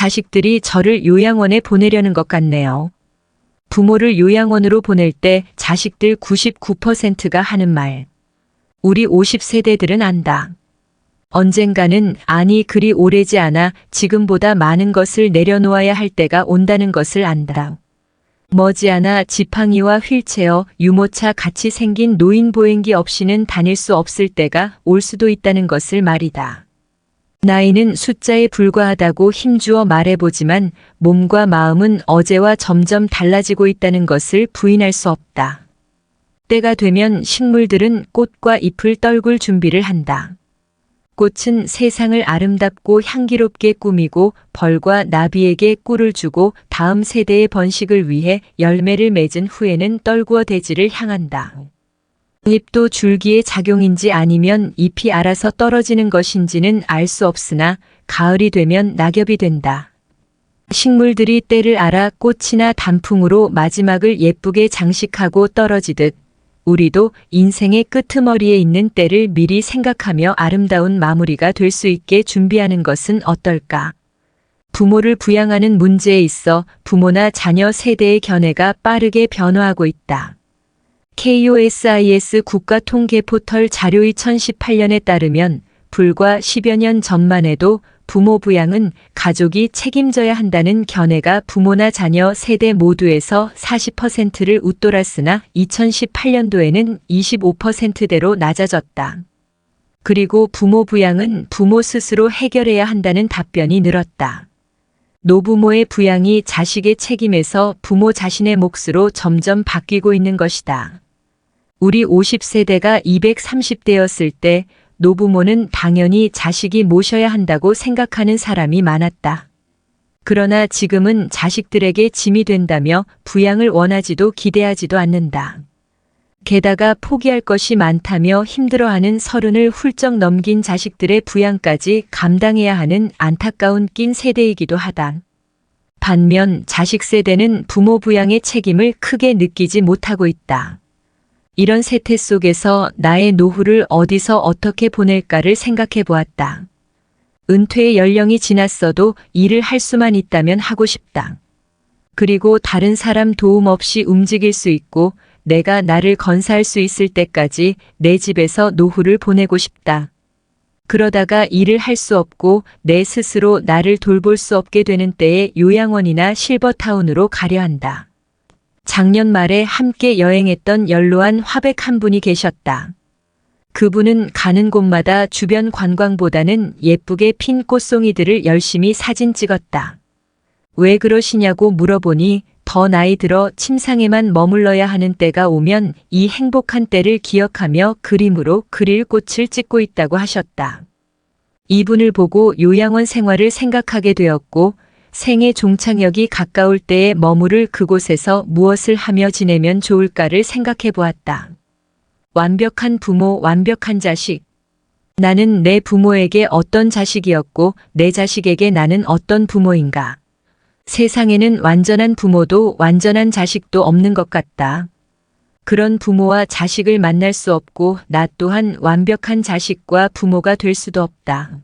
자식들이 저를 요양원에 보내려는 것 같네요. 부모를 요양원으로 보낼 때 자식들 99%가 하는 말. 우리 50세대들은 안다. 언젠가는 아니 그리 오래지 않아 지금보다 많은 것을 내려놓아야 할 때가 온다는 것을 안다. 머지않아 지팡이와 휠체어, 유모차 같이 생긴 노인 보행기 없이는 다닐 수 없을 때가 올 수도 있다는 것을 말이다. 나이는 숫자에 불과하다고 힘주어 말해보지만 몸과 마음은 어제와 점점 달라지고 있다는 것을 부인할 수 없다. 때가 되면 식물들은 꽃과 잎을 떨굴 준비를 한다. 꽃은 세상을 아름답고 향기롭게 꾸미고 벌과 나비에게 꿀을 주고 다음 세대의 번식을 위해 열매를 맺은 후에는 떨구어 대지를 향한다. 잎도 줄기의 작용인지 아니면 잎이 알아서 떨어지는 것인지는 알 수 없으나 가을이 되면 낙엽이 된다. 식물들이 때를 알아 꽃이나 단풍으로 마지막을 예쁘게 장식하고 떨어지듯 우리도 인생의 끄트머리에 있는 때를 미리 생각하며 아름다운 마무리가 될 수 있게 준비하는 것은 어떨까? 부모를 부양하는 문제에 있어 부모나 자녀 세대의 견해가 빠르게 변화하고 있다. KOSIS 국가통계포털 자료 2018년에 따르면 불과 10여 년 전만 해도 부모 부양은 가족이 책임져야 한다는 견해가 부모나 자녀 세대 모두에서 40%를 웃돌았으나 2018년도에는 25%대로 낮아졌다. 그리고 부모 부양은 부모 스스로 해결해야 한다는 답변이 늘었다. 노부모의 부양이 자식의 책임에서 부모 자신의 몫으로 점점 바뀌고 있는 것이다. 우리 50세대가 230대였을 때 노부모는 당연히 자식이 모셔야 한다고 생각하는 사람이 많았다. 그러나 지금은 자식들에게 짐이 된다며 부양을 원하지도 기대하지도 않는다. 게다가 포기할 것이 많다며 힘들어하는 30을 훌쩍 넘긴 자식들의 부양까지 감당해야 하는 안타까운 낀 세대이기도 하다. 반면 자식 세대는 부모 부양의 책임을 크게 느끼지 못하고 있다. 이런 세태 속에서 나의 노후를 어디서 어떻게 보낼까를 생각해 보았다. 은퇴의 연령이 지났어도 일을 할 수만 있다면 하고 싶다. 그리고 다른 사람 도움 없이 움직일 수 있고 내가 나를 건사할 수 있을 때까지 내 집에서 노후를 보내고 싶다. 그러다가 일을 할 수 없고 내 스스로 나를 돌볼 수 없게 되는 때에 요양원이나 실버타운으로 가려 한다. 작년 말에 함께 여행했던 연로한 화백 한 분이 계셨다. 그분은 가는 곳마다 주변 관광보다는 예쁘게 핀 꽃송이들을 열심히 사진 찍었다. 왜 그러시냐고 물어보니 더 나이 들어 침상에만 머물러야 하는 때가 오면 이 행복한 때를 기억하며 그림으로 그릴 꽃을 찍고 있다고 하셨다. 이분을 보고 요양원 생활을 생각하게 되었고 생애 종착역이 가까울 때에 머무를 그곳에서 무엇을 하며 지내면 좋을까를 생각해 보았다. 완벽한 부모, 완벽한 자식. 나는 내 부모에게 어떤 자식이었고 내 자식에게 나는 어떤 부모인가. 세상에는 완전한 부모도 완전한 자식도 없는 것 같다. 그런 부모와 자식을 만날 수 없고 나 또한 완벽한 자식과 부모가 될 수도 없다.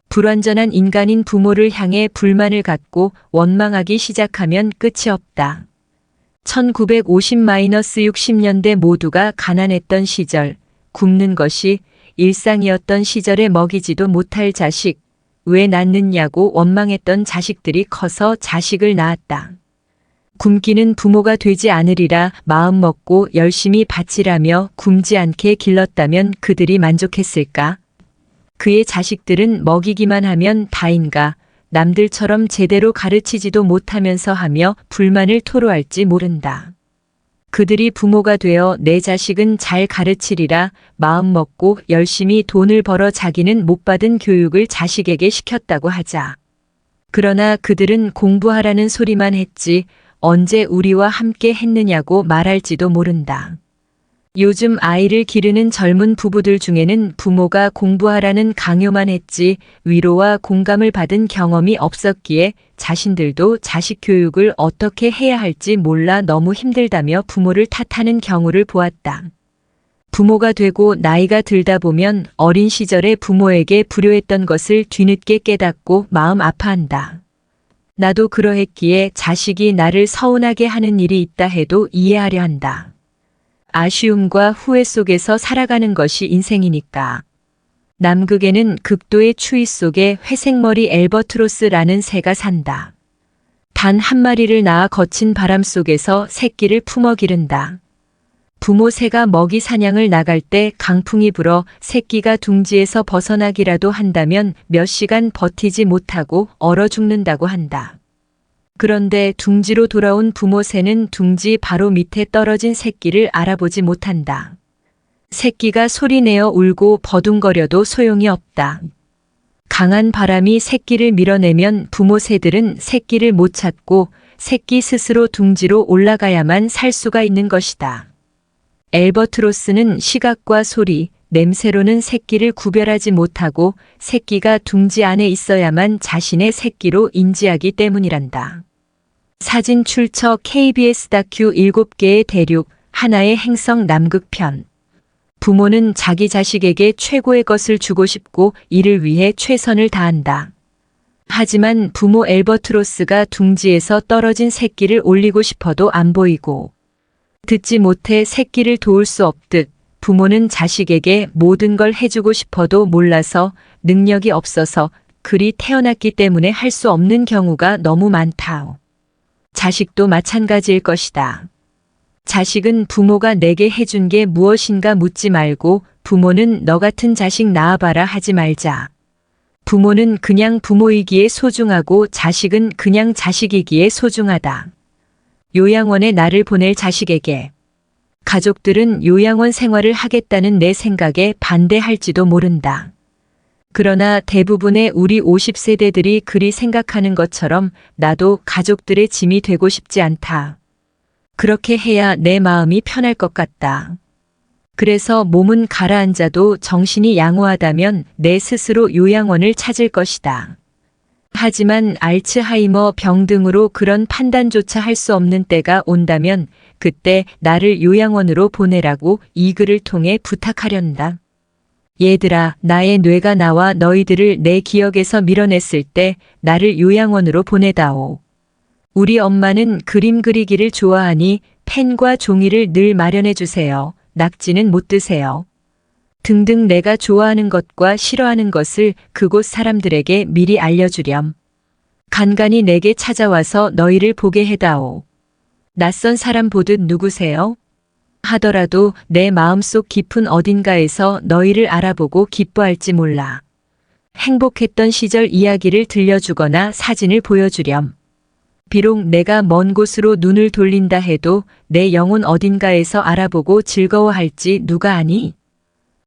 불완전한 인간인 부모를 향해 불만을 갖고 원망하기 시작하면 끝이 없다. 1950-60년대 모두가 가난했던 시절, 굶는 것이 일상이었던 시절에 먹이지도 못할 자식, 왜 낳느냐고 원망했던 자식들이 커서 자식을 낳았다. 굶기는 부모가 되지 않으리라 마음 먹고 열심히 바치라며 굶지 않게 길렀다면 그들이 만족했을까? 그의 자식들은 먹이기만 하면 다인가 남들처럼 제대로 가르치지도 못하면서 하며 불만을 토로할지 모른다. 그들이 부모가 되어 내 자식은 잘 가르치리라 마음 먹고 열심히 돈을 벌어 자기는 못 받은 교육을 자식에게 시켰다고 하자. 그러나 그들은 공부하라는 소리만 했지 언제 우리와 함께 했느냐고 말할지도 모른다. 요즘 아이를 기르는 젊은 부부들 중에는 부모가 공부하라는 강요만 했지 위로와 공감을 받은 경험이 없었기에 자신들도 자식 교육을 어떻게 해야 할지 몰라 너무 힘들다며 부모를 탓하는 경우를 보았다. 부모가 되고 나이가 들다 보면 어린 시절에 부모에게 불효했던 것을 뒤늦게 깨닫고 마음 아파한다. 나도 그러했기에 자식이 나를 서운하게 하는 일이 있다 해도 이해하려 한다. 아쉬움과 후회 속에서 살아가는 것이 인생이니까. 남극에는 극도의 추위 속에 회색머리 엘버트로스라는 새가 산다. 단 한 마리를 낳아 거친 바람 속에서 새끼를 품어 기른다. 부모 새가 먹이 사냥을 나갈 때 강풍이 불어 새끼가 둥지에서 벗어나기라도 한다면 몇 시간 버티지 못하고 얼어 죽는다고 한다. 그런데 둥지로 돌아온 부모 새는 둥지 바로 밑에 떨어진 새끼를 알아보지 못한다. 새끼가 소리내어 울고 버둥거려도 소용이 없다. 강한 바람이 새끼를 밀어내면 부모 새들은 새끼를 못 찾고 새끼 스스로 둥지로 올라가야만 살 수가 있는 것이다. 엘버트로스는 시각과 소리, 냄새로는 새끼를 구별하지 못하고 새끼가 둥지 안에 있어야만 자신의 새끼로 인지하기 때문이란다. 사진 출처 KBS 다큐 7개의 대륙, 하나의 행성 남극편. 부모는 자기 자식에게 최고의 것을 주고 싶고 이를 위해 최선을 다한다. 하지만 부모 엘버트로스가 둥지에서 떨어진 새끼를 올리고 싶어도 안 보이고 듣지 못해 새끼를 도울 수 없듯 부모는 자식에게 모든 걸 해주고 싶어도 몰라서 능력이 없어서 그리 태어났기 때문에 할 수 없는 경우가 너무 많다. 자식도 마찬가지일 것이다. 자식은 부모가 내게 해준 게 무엇인가 묻지 말고 부모는 너 같은 자식 낳아봐라 하지 말자. 부모는 그냥 부모이기에 소중하고 자식은 그냥 자식이기에 소중하다. 요양원에 나를 보낼 자식에게 가족들은 요양원 생활을 하겠다는 내 생각에 반대할지도 모른다. 그러나 대부분의 우리 50세대들이 그리 생각하는 것처럼 나도 가족들의 짐이 되고 싶지 않다. 그렇게 해야 내 마음이 편할 것 같다. 그래서 몸은 가라앉아도 정신이 양호하다면 내 스스로 요양원을 찾을 것이다. 하지만 알츠하이머 병 등으로 그런 판단조차 할 수 없는 때가 온다면 그때 나를 요양원으로 보내라고 이 글을 통해 부탁하련다. 얘들아, 나의 뇌가 나와 너희들을 내 기억에서 밀어냈을 때 나를 요양원으로 보내다오. 우리 엄마는 그림 그리기를 좋아하니 펜과 종이를 늘 마련해 주세요. 낙지는 못 드세요. 등등 내가 좋아하는 것과 싫어하는 것을 그곳 사람들에게 미리 알려주렴. 간간히 내게 찾아와서 너희를 보게 해다오. 낯선 사람 보듯 누구세요? 하더라도 내 마음속 깊은 어딘가에서 너희를 알아보고 기뻐할지 몰라. 행복했던 시절 이야기를 들려주거나 사진을 보여주렴. 비록 내가 먼 곳으로 눈을 돌린다 해도 내 영혼 어딘가에서 알아보고 즐거워할지 누가 아니?